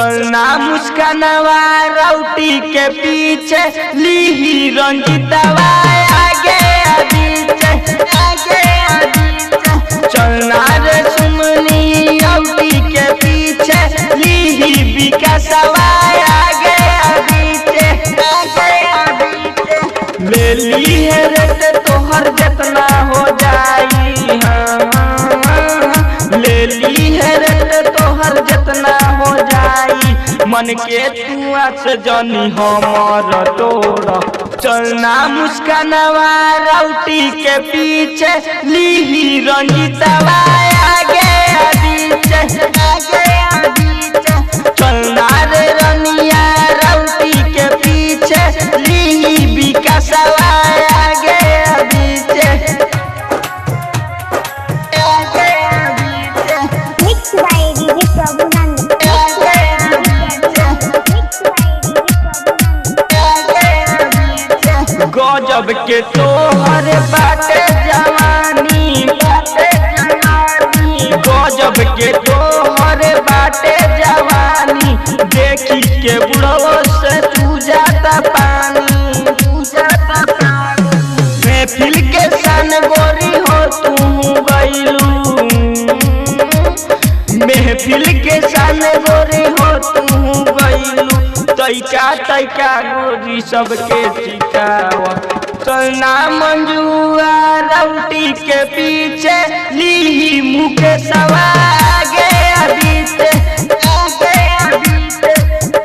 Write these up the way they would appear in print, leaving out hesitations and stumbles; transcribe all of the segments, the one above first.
चलना मुस्कानवा राउटी के पीछे लीही रंजितवा आगे आगे चलना रे सुमनी राउटी के पीछे लीही विकासवा आगे ले ली है रेट तोहर जितना हो जाई। ले ली है रेट तोहर जितना हो जाई। मन के तुआ से जानी हमर तोड़ा चलना मुस्कानवा राउटी के पीछे लीही रंजितवा आगे चलना रे रनिया राउटी के पीछे लीही विकासवा आगे गजब के तोहर बाटे जवानी गजब के तोहर बाटे जवानी देखी के बुढ़ो से तू जाता पानी महफिल के सन गोरी हो तू गईलू महफिल के सन गोरी हो तू गईलू तैका गोरी सबके चिकावा चलना मंजुआ राउटी के पीछे लीही मुकेशवा आगे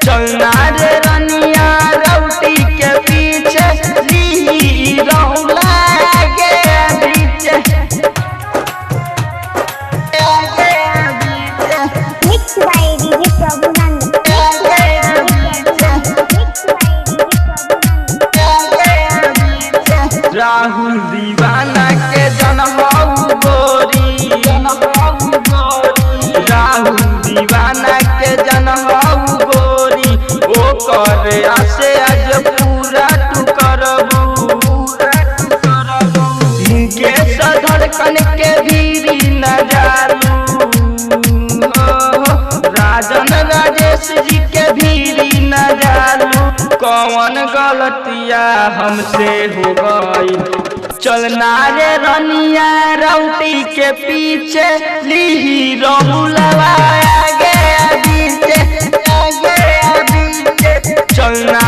चलना रे रनिया राउटी के पीछे लीही रौला आगे राहुल दीवाना के जनमऊ गोरी राहुल दीवाना के जनमऊ गोरी ओ करे आसे आज पूरा तू करबू मुकेश धड़कन के भीरी न जालू राजन राजेश जी के भीरी न जालू कौन गलतिया हमसे हो गई। चलना रे रनिया राउटी के पीछे लीही रहुलवा आगे चलना